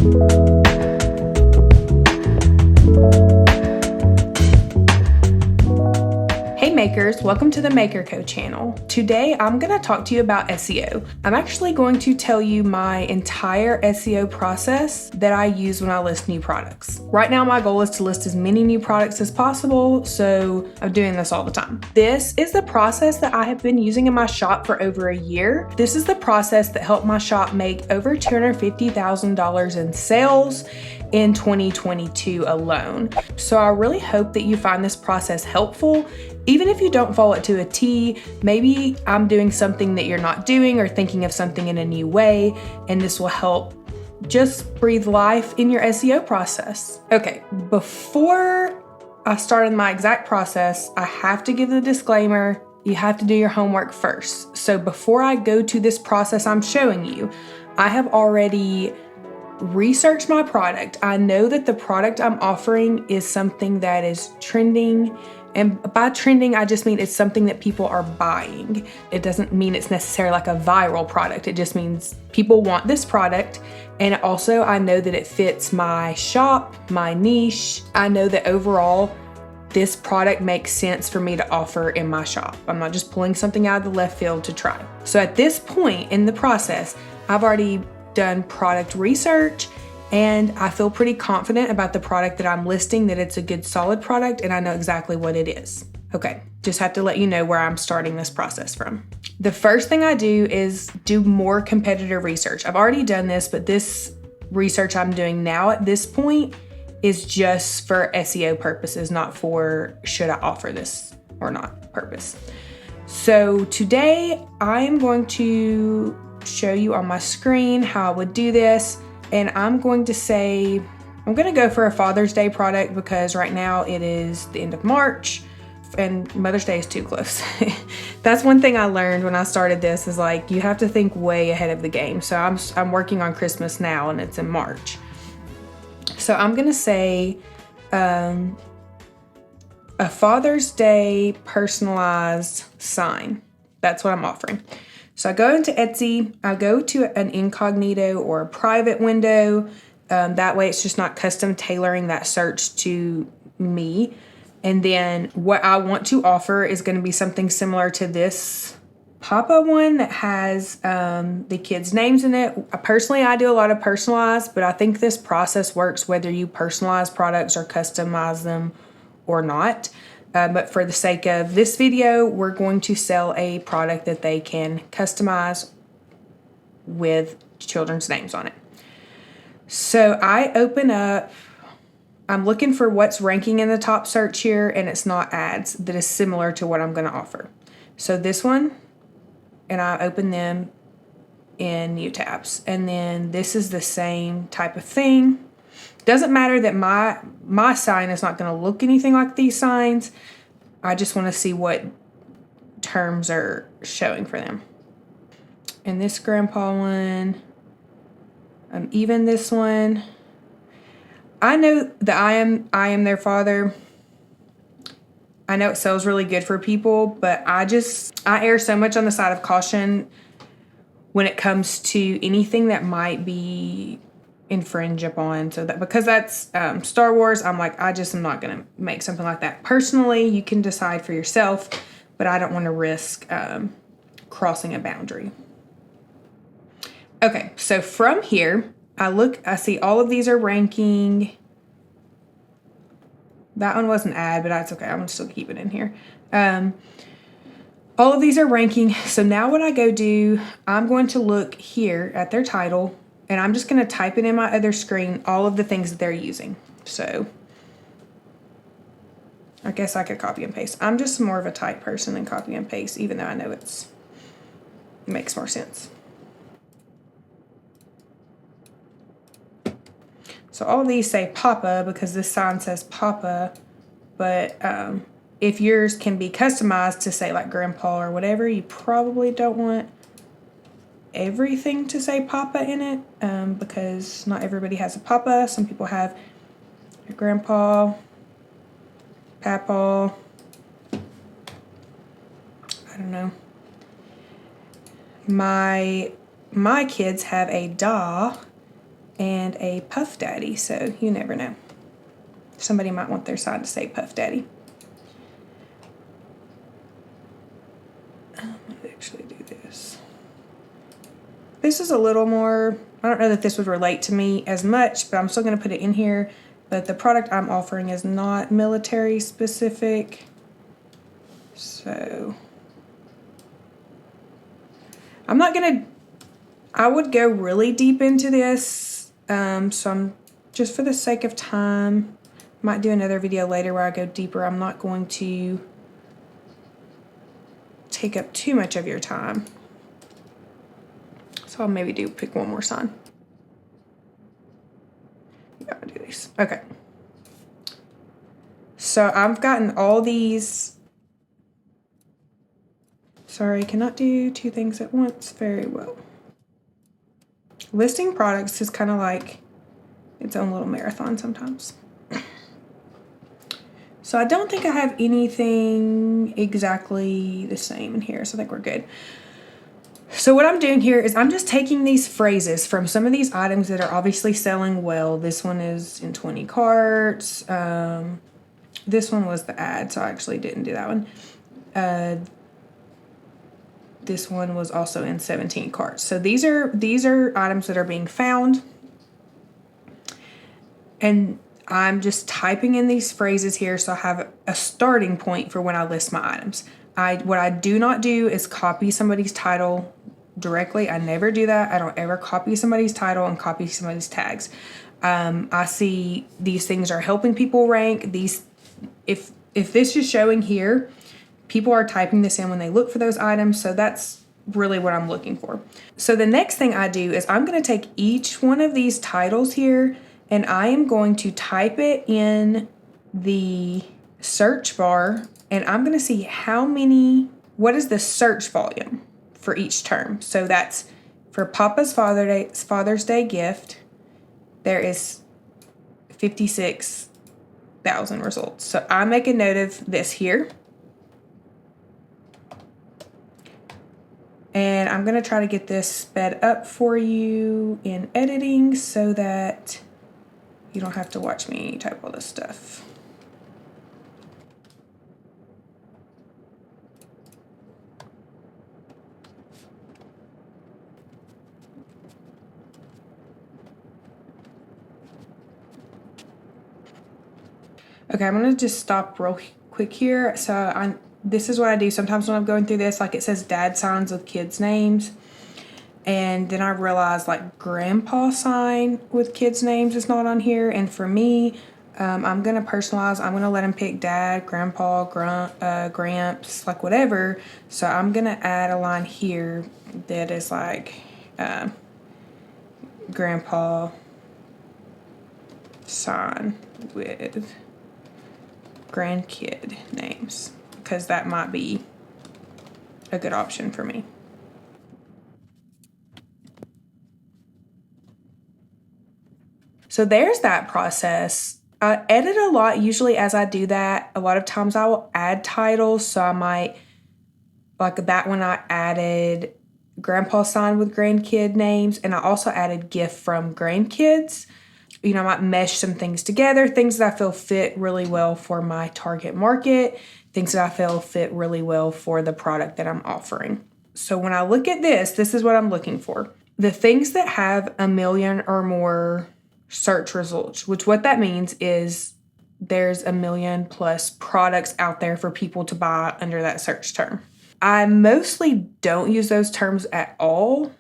Hey makers, welcome to the Maker Co channel. Today I'm going to talk to you about SEO. I'm actually going to tell you my entire SEO process that I use when I list new products. Right now my goal is to list as many new products as possible, so I'm doing this all the time. This is the process that I have been using in my shop for over a year. This is the process that helped my shop make over $250,000 in sales in 2022 alone. So I really hope that you find this process helpful. Even if you don't follow it to a T, maybe I'm doing something that you're not doing or thinking of something in a new way, and this will help just breathe life in your SEO process. Okay, before I start in my exact process, I have to give the disclaimer, you have to do your homework first. So before I go to this process I'm showing you, I have already researched my product. I know that the product I'm offering is something that is trending. And by trending, I just mean it's something that people are buying. It doesn't mean it's necessarily like a viral product. It just means people want this product. And also I know that it fits my shop, my niche. I know that overall, this product makes sense for me to offer in my shop. I'm not just pulling something out of the left field to try. So at this point in the process, I've already done product research, and I feel pretty confident about the product that I'm listing, that it's a good solid product and I know exactly what it is. Okay, just have to let you know where I'm starting this process from. The first thing I do is do more competitor research. I've already done this, but this research I'm doing now at this point is just for SEO purposes, not for should I offer this or not purpose. So today I am going to show you on my screen how I would do this. And I'm going to go for a Father's Day product because right now it is the end of March and Mother's Day is too close. That's one thing I learned when I started this is like, you have to think way ahead of the game. So I'm working on Christmas now and it's in March. So I'm going to say a Father's Day personalized sign. That's what I'm offering. So I go into Etsy, I go to an incognito or a private window. That way it's just not custom tailoring that search to me. And then what I want to offer is going to be something similar to this Papa one that has the kids' names in it. Personally, I do a lot of personalized, but I think this process works whether you personalize products or customize them or not. But for the sake of this video, we're going to sell a product that they can customize with children's names on it. So I open up, I'm looking for what's ranking in the top search here, and it's not ads that is similar to what I'm going to offer. So this one, and I open them in new tabs. And then this is the same type of thing. Doesn't matter that my sign is not going to look anything like these signs. I just want to see what terms are showing for them. And this grandpa one, even this one. I know that I am their father. I know it sells really good for people, but I err so much on the side of caution when it comes to anything that might be infringe upon. So that because that's Star Wars, I'm like, I just am not going to make something like that. Personally, you can decide for yourself, but I don't want to risk crossing a boundary. Okay, so from here, I see all of these are ranking. That one wasn't ad, but that's okay. I'm going to still keep it in here. All of these are ranking. So now what I go do, I'm going to look here at their title, and I'm just going to type it in my other screen, all of the things that they're using. So I guess I could copy and paste. I'm just more of a type person than copy and paste, even though I know it makes more sense. So all of these say Papa because this sign says Papa, but if yours can be customized to say like Grandpa or whatever, you probably don't want everything to say Papa in it because not everybody has a Papa. Some people have a Grandpa, Papa, I don't know. My kids have a Da, and a Puff Daddy, so you never know. Somebody might want their sign to say Puff Daddy. I'm going to actually do this. This is a little more, I don't know that this would relate to me as much, but I'm still going to put it in here. But the product I'm offering is not military specific. So I'm not going to, I would go really deep into this. So I'm just for the sake of time, might do another video later where I go deeper. I'm not going to take up too much of your time. So I'll maybe pick one more sign. You gotta do these. Okay. So I've gotten all these. Sorry, cannot do two things at once very well. Listing products is kind of like its own little marathon sometimes. So I don't think I have anything exactly the same in here, so I think we're good. So what I'm doing here is I'm just taking these phrases from some of these items that are obviously selling well. This one is in 20 carts. This one was the ad, so I actually didn't do that one. This one was also in 17 carts. So these are items that are being found. And I'm just typing in these phrases here so I have a starting point for when I list my items. What I do not do is copy somebody's title directly. I never do that. I don't ever copy somebody's title and copy somebody's tags. I see these things are helping people rank. If this is showing here, people are typing this in when they look for those items. So that's really what I'm looking for. So the next thing I do is I'm going to take each one of these titles here and I am going to type it in the search bar. And I'm going to see what is the search volume for each term. So that's for Papa's Father's Day gift, there is 56,000 results. So I make a note of this here. And I'm going to try to get this sped up for you in editing so that you don't have to watch me type all this stuff. Okay, I'm gonna just stop real quick here. So this is what I do sometimes when I'm going through this. Like it says dad signs with kids' names. And then I realized like grandpa sign with kids' names is not on here. And for me, I'm gonna personalize. I'm gonna let him pick dad, grandpa, gramps, like whatever. So I'm gonna add a line here that is like grandpa sign with grandkid names, because that might be a good option for me. So there's that process. I edit a lot usually as I do that. A lot of times I will add titles. So I might, like that one I added grandpa sign with grandkid names, and I also added gift from grandkids. You know, I might mesh some things together, things that I feel fit really well for my target market, things that I feel fit really well for the product that I'm offering. So when I look at this is what I'm looking for. The things that have 1 million or more search results, which what that means is there's 1 million plus products out there for people to buy under that search term. I mostly don't use those terms at all.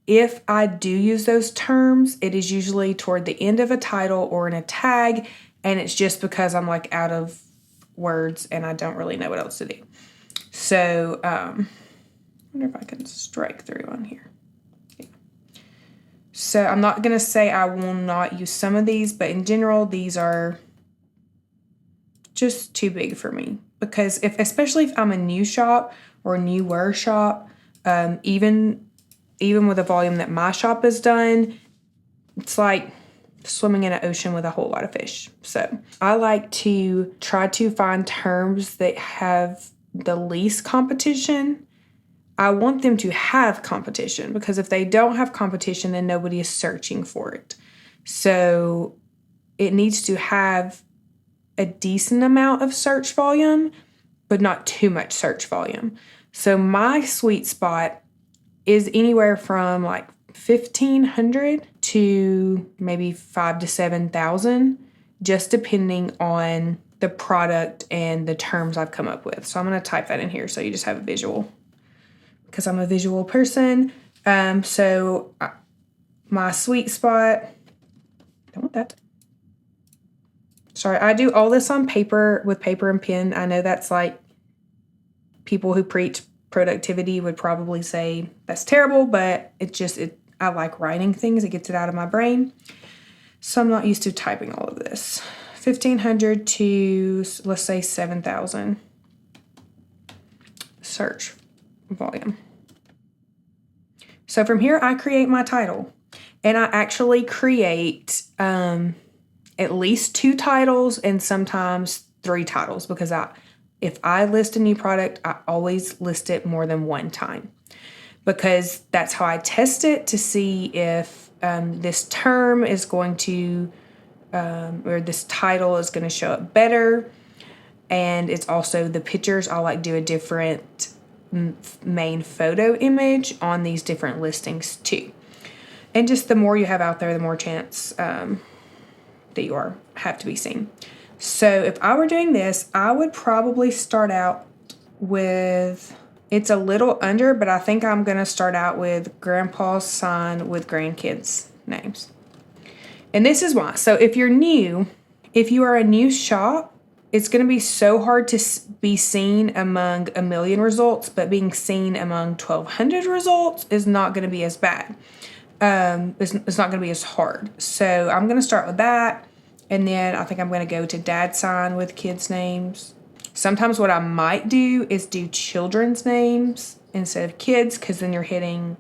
If I do use those terms, it is usually toward the end of a title or in a tag, and it's just because I'm like out of words and I don't really know what else to do. So, I wonder if I can strike through on here. Yeah. So I'm not going to say I will not use some of these, but in general, these are just too big for me, because especially if I'm a new shop or a newer shop, even with the volume that my shop has done, it's like swimming in an ocean with a whole lot of fish. So I like to try to find terms that have the least competition. I want them to have competition, because if they don't have competition, then nobody is searching for it. So it needs to have a decent amount of search volume, but not too much search volume. So my sweet spot is anywhere from like 1,500 to maybe 5,000 to 7,000, just depending on the product and the terms I've come up with. So I'm going to type that in here so you just have a visual, because I'm a visual person. My sweet spot, don't want that. Sorry, I do all this on paper with paper and pen. I know that's like people who preach productivity would probably say that's terrible, but I like writing things. It gets it out of my brain. So I'm not used to typing all of this. 1,500 to, let's say, 7,000 search volume. So from here, I create my title. And I actually create at least 2 titles and sometimes 3 titles, because if I list a new product, I always list it more than one time, because that's how I test it to see if this term is going to, or this title is going to show up better. And it's also the pictures. I'll like do a different main photo image on these different listings too. And just the more you have out there, the more chance that you have to be seen. So if I were doing this, I would probably start out with, it's a little under, but I think I'm going to start out with grandpa's sign with grandkids' names. And this is why. So if you are a new shop, it's going to be so hard to be seen among 1 million results, but being seen among 1,200 results is not going to be as bad. It's not going to be as hard. So I'm going to start with that. And then I think I'm going to go to dad sign with kids' names. Sometimes what I might do is do children's names instead of kids, because then you're hitting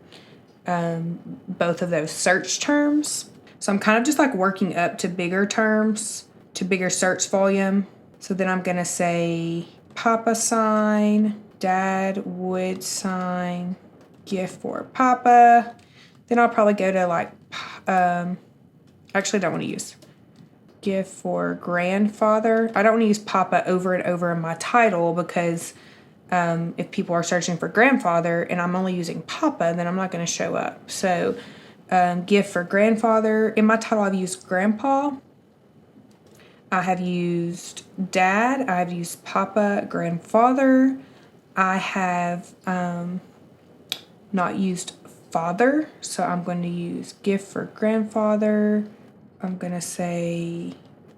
both of those search terms. So I'm kind of just like working up to bigger terms, to bigger search volume. So then I'm going to say Papa sign, Dad would sign, gift for Papa. Then I'll probably go to like, actually I don't want to use gift for grandfather. I don't want to use Papa over and over in my title, because if people are searching for grandfather and I'm only using Papa, then I'm not going to show up. So gift for grandfather. In my title, I've used grandpa. I have used dad. I've used Papa, grandfather. I have not used father, so I'm going to use gift for grandfather. I'm going to say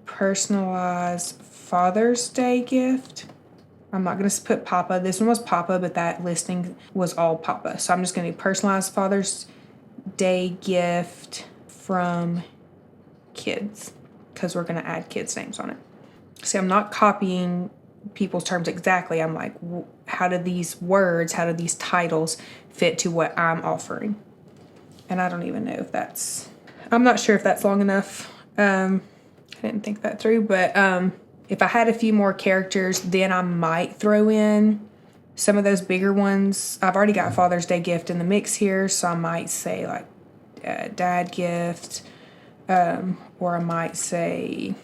personalized Father's Day gift. I'm not going to put Papa. This one was Papa, but that listing was all Papa. So I'm just going to do personalized Father's Day gift from kids, because we're going to add kids' names on it. See, I'm not copying people's terms exactly. I'm like, how do these titles fit to what I'm offering? And I don't even know if I'm not sure if that's long enough. I didn't think that through, but if I had a few more characters, then I might throw in some of those bigger ones. I've already got Father's Day gift in the mix here, so I might say like dad gift, or I might say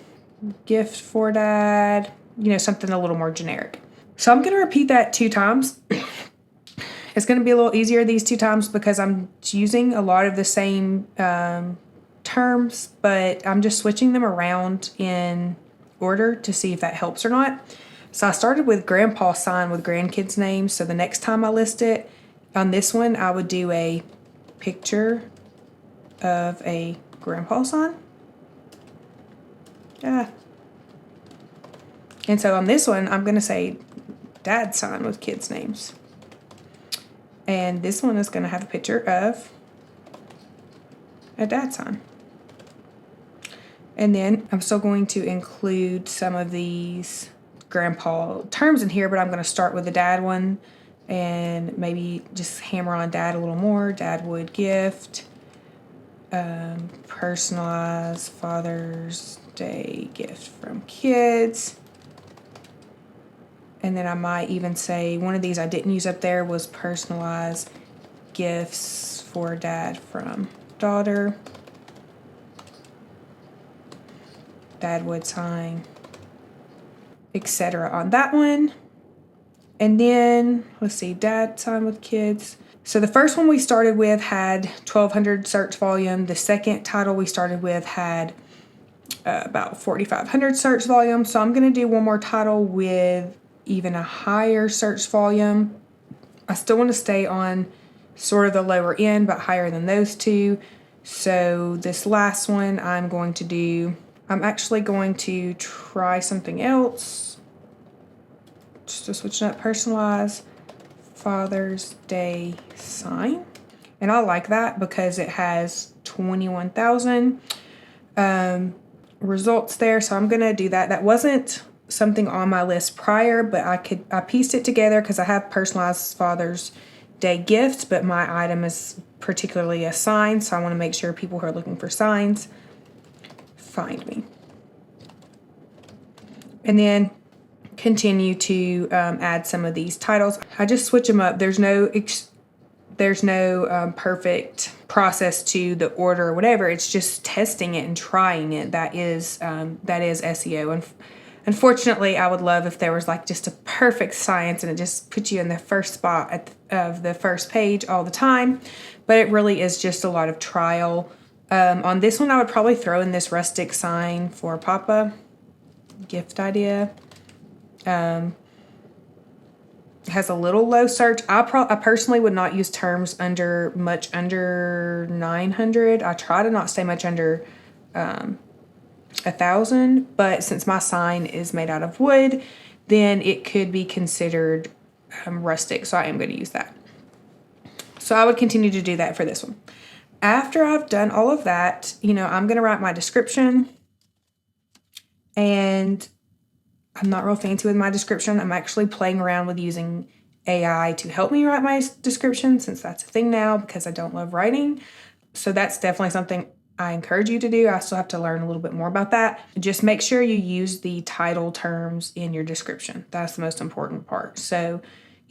gift for dad, something a little more generic. So I'm going to repeat that 2 times. It's going to be a little easier these 2 times because I'm using a lot of the same terms, but I'm just switching them around in order to see if that helps or not. So I started with grandpa sign with grandkids' names. So the next time I list it, on this one, I would do a picture of a grandpa sign. Yeah. And so on this one, I'm going to say dad sign with kids' names. And this one is going to have a picture of a dad sign. And then I'm still going to include some of these grandpa terms in here, but I'm going to start with the dad one and maybe just hammer on dad a little more. Dad would gift, personalized Father's Day gift from kids. And then I might even say one of these I didn't use up there was personalized gifts for dad from daughter. dad would sign, etc. on that one. And then, let's see, dad sign with kids. So the first one we started with had 1,200 search volume. The second title we started with had about 4,500 search volume. So I'm going to do one more title with even a higher search volume. I still want to stay on sort of the lower end, but higher than those two. So this last one I'm actually going to try something else. Just to switch up, personalize Father's Day sign. And I like that because it has 21,000 results there. So I'm going to do that. That wasn't something on my list prior, but I pieced it together because I have personalized Father's Day gifts, but my item is particularly a sign. So I want to make sure people who are looking for signs find me. And then continue to add some of these titles. I just switch them up. There's no perfect process to the order or whatever. It's just testing it and trying it. That is SEO. And unfortunately, I would love if there was like just a perfect science and it just puts you in the first spot of the first page all the time. But it really is just a lot of trial. On this one, I would probably throw in this rustic sign for Papa. Gift idea. Has a little low search. I personally would not use terms much under 900. I try to not stay much under 1,000, but since my sign is made out of wood, then it could be considered rustic, so I am going to use that. So I would continue to do that for this one. After I've done all of that, I'm going to write my description, and I'm not real fancy with my description. I'm actually playing around with using AI to help me write my description, since that's a thing now, because I don't love writing. So that's definitely something I encourage you to do. I still have to learn a little bit more about that. Just make sure you use the title terms in your description. That's the most important part. So,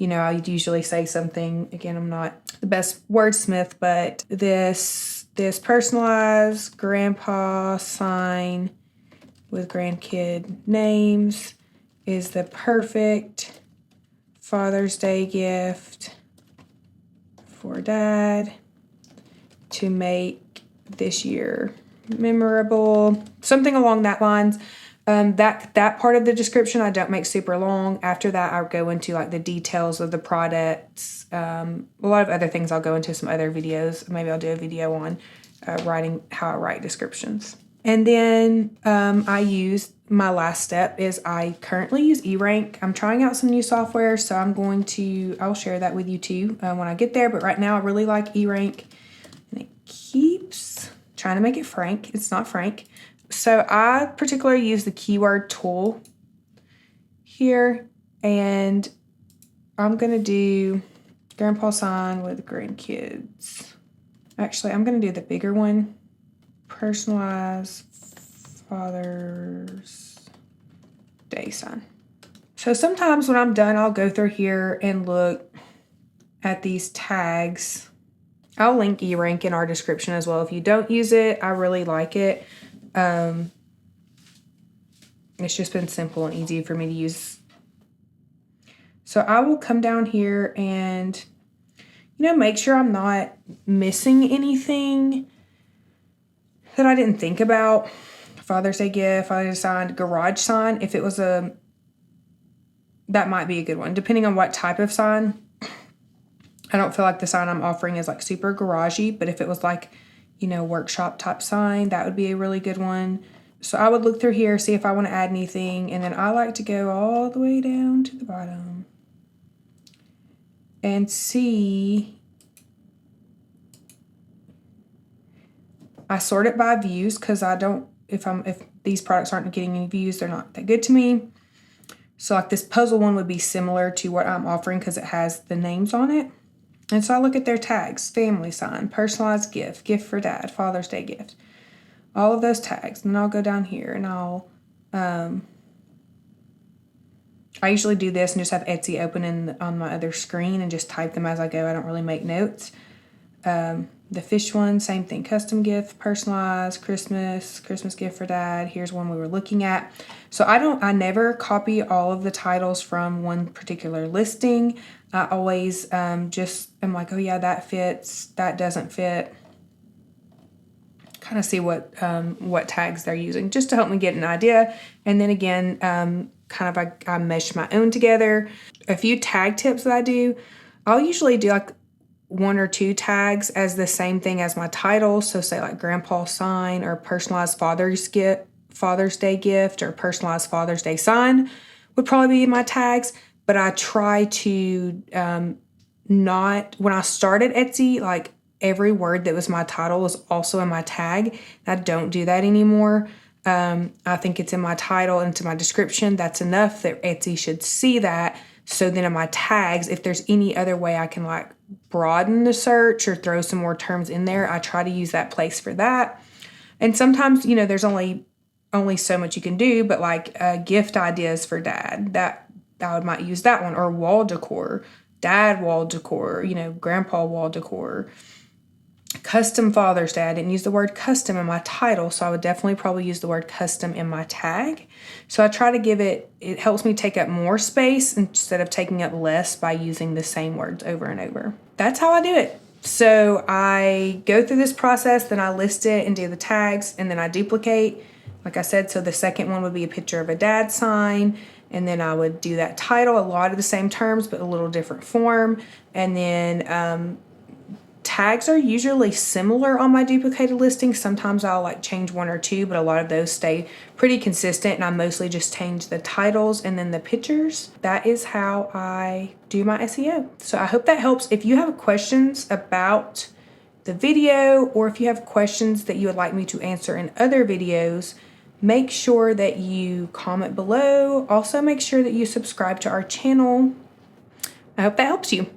I usually say something, again, I'm not the best wordsmith, but this personalized grandpa sign with grandkid names is the perfect Father's Day gift for Dad to make this year memorable. Something along that lines. That part of the description I don't make super long. After that, I'll go into like the details of the products. A lot of other things I'll go into some other videos. Maybe I'll do a video on writing how I write descriptions. And then my last step is I currently use eRank. I'm trying out some new software, so I'll share that with you too when I get there. But right now I really like eRank, and it keeps trying to make it Frank. It's not Frank. So I particularly use the keyword tool here, and I'm going to do grandpa sign with grandkids. Actually, I'm going to do the bigger one. Personalize Father's Day sign. So sometimes when I'm done, I'll go through here and look at these tags. I'll link eRank in our description as well. If you don't use it, I really like it. It's just been simple and easy for me to use. So I will come down here and, make sure I'm not missing anything that I didn't think about. Father's Day gift, Father's Day sign, garage sign. If it was that might be a good one, depending on what type of sign. I don't feel like the sign I'm offering is like super garagey, but if it was like, workshop type sign, that would be a really good one. So I would look through here, see if I want to add anything, and then I like to go all the way down to the bottom and see. I sort it by views because if these products aren't getting any views, they're not that good to me. So like this puzzle one would be similar to what I'm offering because it has the names on it. And so I look at their tags: family sign, personalized gift, gift for Dad, Father's Day gift, all of those tags. And then I'll go down here and I usually do this and just have Etsy open on my other screen and just type them as I go. I don't really make notes. The fish one, same thing, custom gift, personalized, Christmas gift for dad. Here's one we were looking at. So I never copy all of the titles from one particular listing. I always I'm like, oh yeah, that fits, that doesn't fit. Kind of see what tags they're using just to help me get an idea. And then again, I mesh my own together. A few tag tips that I do, I'll usually do like 1 or 2 tags as the same thing as my title. So say like grandpa sign or personalized Father's Day gift or personalized Father's Day sign would probably be my tags. But I try to not, when I started Etsy, like every word that was my title was also in my tag. I don't do that anymore. I think it's in my title and to my description. That's enough that Etsy should see that. So then in my tags, if there's any other way I can like broaden the search or throw some more terms in there, I try to use that place for that. And sometimes, there's only so much you can do, but like gift ideas for dad, that I might use that one, or wall decor, dad wall decor, grandpa wall decor. Custom Father's Day. I didn't use the word custom in my title, so I would definitely probably use the word custom in my tag. So I try to give it helps me take up more space instead of taking up less by using the same words over and over. That's how I do it. So I go through this process, then I list it and do the tags, and then I duplicate. Like I said, so the second one would be a picture of a dad sign, and then I would do that title, a lot of the same terms, but a little different form. And then tags are usually similar on my duplicated listings. Sometimes I'll like change 1 or 2, but a lot of those stay pretty consistent, and I mostly just change the titles and then the pictures. That is how I do my SEO. So I hope that helps. If you have questions about the video, or if you have questions that you would like me to answer in other videos, make sure that you comment below. Also make sure that you subscribe to our channel. I hope that helps you.